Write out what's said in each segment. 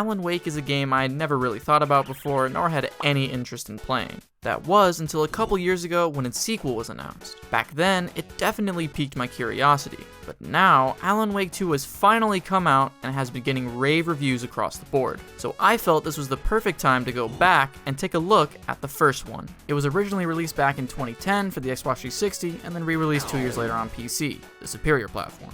Alan Wake is a game I'd never really thought about before, nor had any interest in playing. That was until a couple years ago when its sequel was announced. Back then, it definitely piqued my curiosity, but now, Alan Wake 2 has finally come out and has been getting rave reviews across the board. So I felt this was the perfect time to go back and take a look at the first one. It was originally released back in 2010 for the Xbox 360 and then re-released 2 years later on PC, the superior platform.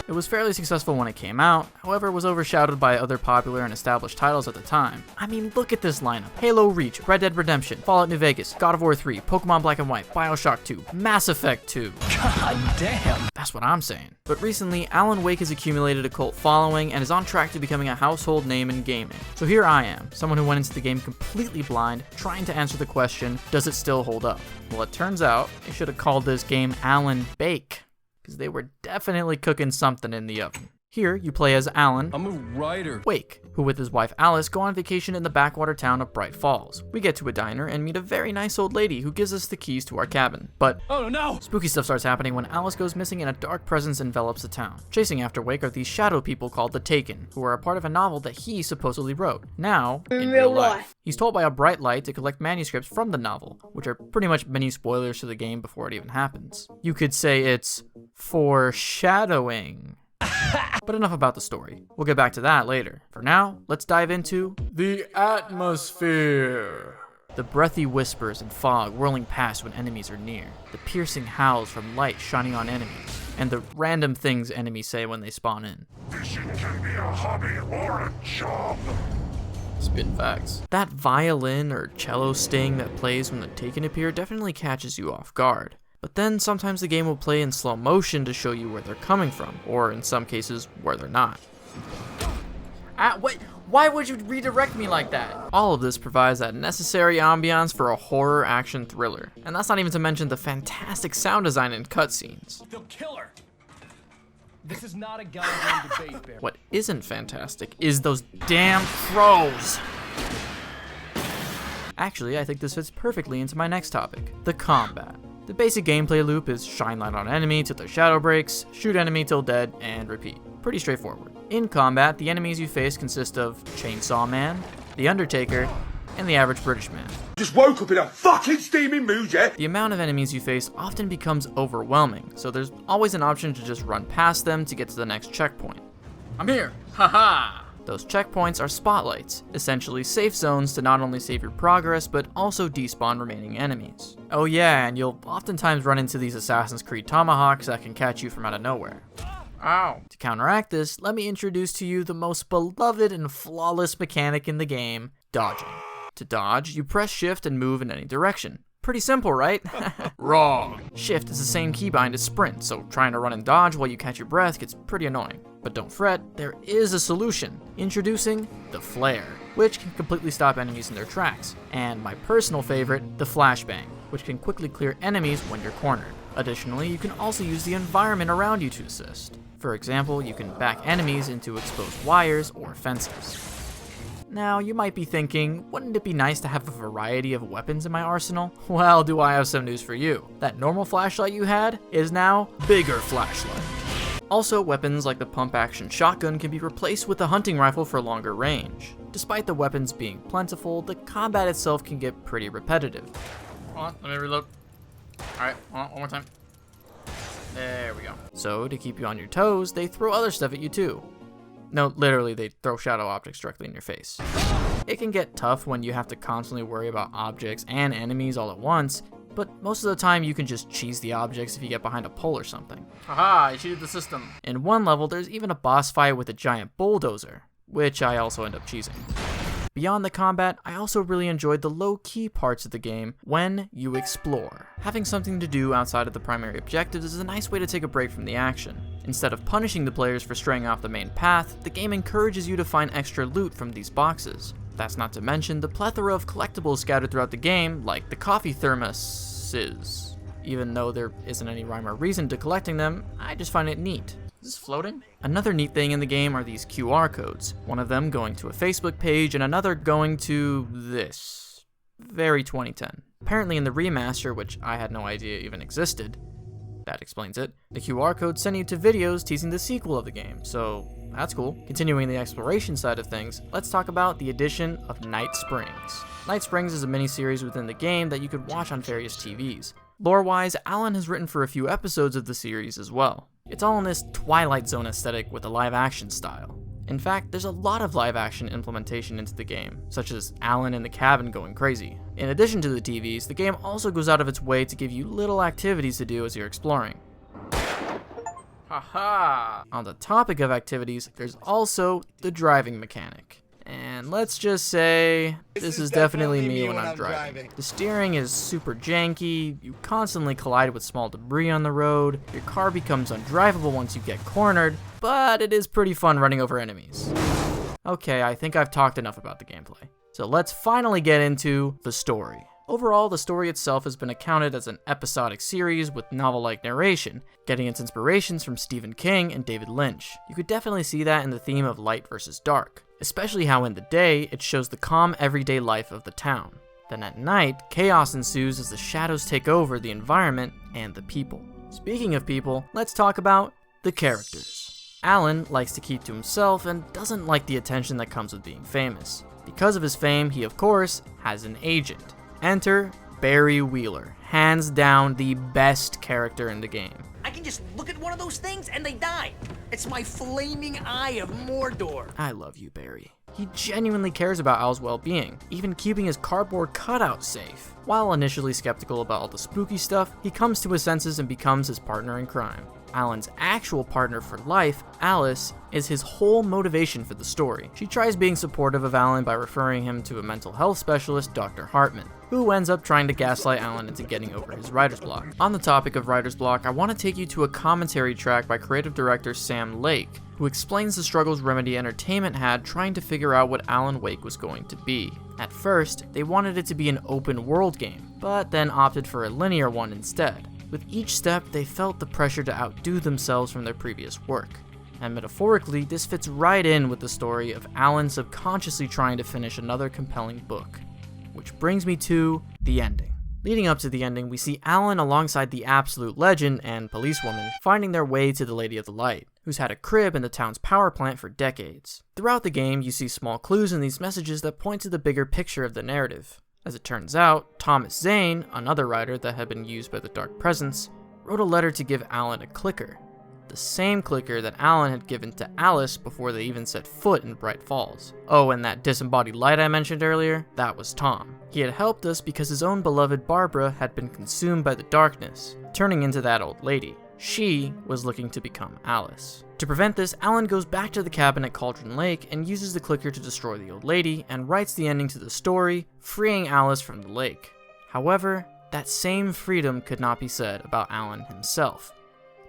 It was fairly successful when it came out, however it was overshadowed by other popular and established titles at the time. I mean, look at this lineup. Halo Reach, Red Dead Redemption, Fallout New Vegas, God of War 3, Pokemon Black and White, Bioshock 2, Mass Effect 2. God damn. That's what I'm saying. But recently, Alan Wake has accumulated a cult following and is on track to becoming a household name in gaming. So here I am, someone who went into the game completely blind, trying to answer the question, does it still hold up? Well, it turns out, they should have called this game Alan Bake, because they were definitely cooking something in the oven. Here, you play as Alan, I'm a writer, Wake, who with his wife Alice go on vacation in the backwater town of Bright Falls. We get to a diner and meet a very nice old lady who gives us the keys to our cabin. But oh no! Spooky stuff starts happening when Alice goes missing and a dark presence envelops the town. Chasing after Wake are these shadow people called the Taken, who are a part of a novel that he supposedly wrote. Now, in real life. He's told by a bright light to collect manuscripts from the novel, which are pretty much mini spoilers to the game before it even happens. You could say it's foreshadowing. But enough about the story. We'll get back to that later. For now, let's dive into the atmosphere. The breathy whispers and fog whirling past when enemies are near. The piercing howls from light shining on enemies. And the random things enemies say when they spawn in. Fishing can be a hobby or a job. Spin facts. That violin or cello sting that plays when the Taken appear definitely catches you off guard. But then sometimes the game will play in slow motion to show you where they're coming from, or in some cases, where they're not. Wait, why would you redirect me like that? All of this provides that necessary ambiance for a horror action thriller. And that's not even to mention the fantastic sound design and cutscenes. They'll kill her. This is not a goddamn debate, Bear. What isn't fantastic is those damn crows. Actually, I think this fits perfectly into my next topic, the combat. The basic gameplay loop is shine light on enemy till their shadow breaks, shoot enemy till dead, and repeat. Pretty straightforward. In combat, the enemies you face consist of Chainsaw Man, the Undertaker, and the average British man. Just woke up in a fucking steaming mood, yeah? The amount of enemies you face often becomes overwhelming, so there's always an option to just run past them to get to the next checkpoint. I'm here, haha! Those checkpoints are spotlights, essentially safe zones to not only save your progress, but also despawn remaining enemies. Oh yeah, and you'll oftentimes run into these Assassin's Creed tomahawks that can catch you from out of nowhere. Ow! To counteract this, let me introduce to you the most beloved and flawless mechanic in the game, dodging. To dodge, you press shift and move in any direction. Pretty simple, right? Wrong. Shift is the same keybind as sprint, so trying to run and dodge while you catch your breath gets pretty annoying. But don't fret, there is a solution. Introducing the flare, which can completely stop enemies in their tracks. And my personal favorite, the flashbang, which can quickly clear enemies when you're cornered. Additionally, you can also use the environment around you to assist. For example, you can back enemies into exposed wires or fences. Now, you might be thinking, wouldn't it be nice to have a variety of weapons in my arsenal? Well, do I have some news for you. That normal flashlight you had is now bigger flashlight. Also, weapons like the pump-action shotgun can be replaced with a hunting rifle for longer range. Despite the weapons being plentiful, the combat itself can get pretty repetitive. Hold on, let me reload. Alright, one more time. There we go. So, to keep you on your toes, they throw other stuff at you too. No, literally, they throw shadow objects directly in your face. It can get tough when you have to constantly worry about objects and enemies all at once, but most of the time you can just cheese the objects if you get behind a pole or something. Haha, I cheated the system. In one level, there's even a boss fight with a giant bulldozer, which I also end up cheesing. Beyond the combat, I also really enjoyed the low-key parts of the game when you explore. Having something to do outside of the primary objectives is a nice way to take a break from the action. Instead of punishing the players for straying off the main path, the game encourages you to find extra loot from these boxes. That's not to mention the plethora of collectibles scattered throughout the game, like the coffee thermoses. Even though there isn't any rhyme or reason to collecting them, I just find it neat. Is this floating? Another neat thing in the game are these QR codes, one of them going to a Facebook page and another going to this. Very 2010. Apparently in the remaster, which I had no idea even existed, That explains it. The QR code sent you to videos teasing the sequel of the game, so that's cool. Continuing the exploration side of things, let's talk about the addition of Night Springs. Night Springs is a mini-series within the game that you could watch on various TVs. Lore-wise, Alan has written for a few episodes of the series as well. It's all in this Twilight Zone aesthetic with a live-action style. In fact, there's a lot of live-action implementation into the game, such as Alan in the cabin going crazy. In addition to the TVs, the game also goes out of its way to give you little activities to do as you're exploring. Haha! On the topic of activities, there's also the driving mechanic. And let's just say, this is definitely me when I'm driving. The steering is super janky, you constantly collide with small debris on the road, your car becomes undrivable once you get cornered, but it is pretty fun running over enemies. Okay, I think I've talked enough about the gameplay. So let's finally get into the story. Overall, the story itself has been accounted as an episodic series with novel-like narration, getting its inspirations from Stephen King and David Lynch. You could definitely see that in the theme of light versus dark, especially how in the day, it shows the calm everyday life of the town. Then at night, chaos ensues as the shadows take over the environment and the people. Speaking of people, let's talk about the characters. Alan likes to keep to himself and doesn't like the attention that comes with being famous. Because of his fame, he of course has an agent. Enter Barry Wheeler, hands down the best character in the game. I can just look at one of those things and they die. It's my flaming eye of Mordor. I love you, Barry. He genuinely cares about Al's well-being, even keeping his cardboard cutout safe. While initially skeptical about all the spooky stuff, he comes to his senses and becomes his partner in crime. Alan's actual partner for life, Alice, is his whole motivation for the story. She tries being supportive of Alan by referring him to a mental health specialist, Dr. Hartman, who ends up trying to gaslight Alan into getting over his writer's block. On the topic of writer's block, I want to take you to a commentary track by creative director Sam Lake, who explains the struggles Remedy Entertainment had trying to figure out what Alan Wake was going to be. At first, they wanted it to be an open world game, but then opted for a linear one instead. With each step, they felt the pressure to outdo themselves from their previous work. And metaphorically, this fits right in with the story of Alan subconsciously trying to finish another compelling book. Which brings me to the ending. Leading up to the ending, we see Alan alongside the absolute legend and policewoman finding their way to the Lady of the Light, who's had a crib in the town's power plant for decades. Throughout the game, you see small clues in these messages that point to the bigger picture of the narrative. As it turns out, Thomas Zane, another writer that had been used by the Dark Presence, wrote a letter to give Alan a clicker. The same clicker that Alan had given to Alice before they even set foot in Bright Falls. Oh, and that disembodied light I mentioned earlier, that was Tom. He had helped us because his own beloved Barbara had been consumed by the darkness, turning into that old lady. She was looking to become Alice. To prevent this, Alan goes back to the cabin at Cauldron Lake and uses the clicker to destroy the old lady and writes the ending to the story, freeing Alice from the lake. However, that same freedom could not be said about Alan himself.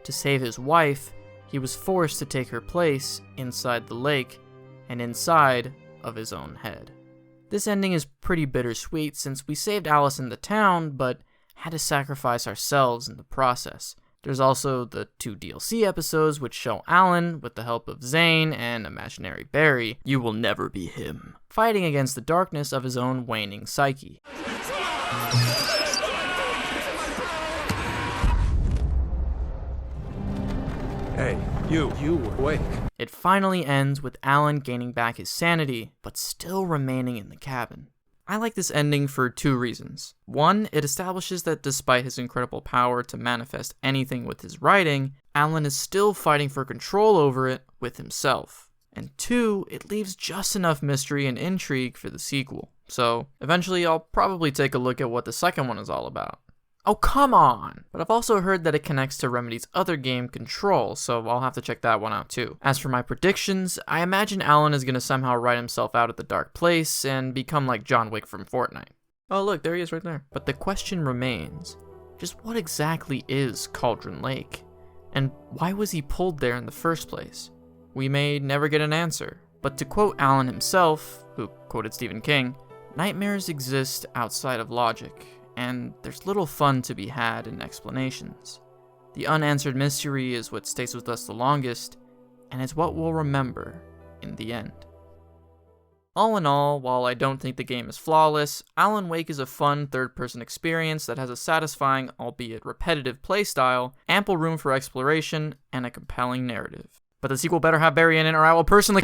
To save his wife, he was forced to take her place inside the lake and inside of his own head. This ending is pretty bittersweet since we saved Alice in the town, but had to sacrifice ourselves in the process. There's also the 2 DLC episodes which show Alan, with the help of Zane and imaginary Barry, you will never be him, fighting against the darkness of his own waning psyche. Hey, you awake. It finally ends with Alan gaining back his sanity, but still remaining in the cabin. I like this ending for 2 reasons. One, it establishes that despite his incredible power to manifest anything with his writing, Alan is still fighting for control over it with himself. And 2, it leaves just enough mystery and intrigue for the sequel. So, eventually I'll probably take a look at what the second one is all about. Oh, come on! But I've also heard that it connects to Remedy's other game, Control, so I'll have to check that one out too. As for my predictions, I imagine Alan is going to somehow write himself out at the dark place and become like John Wick from Fortnite. Oh look, there he is right there. But the question remains, just what exactly is Cauldron Lake? And why was he pulled there in the first place? We may never get an answer, but to quote Alan himself, who quoted Stephen King, nightmares exist outside of logic, and there's little fun to be had in explanations. The unanswered mystery is what stays with us the longest, and it's what we'll remember in the end. All in all, while I don't think the game is flawless, Alan Wake is a fun third-person experience that has a satisfying, albeit repetitive playstyle, ample room for exploration, and a compelling narrative. But the sequel better have Barry in it or I will personally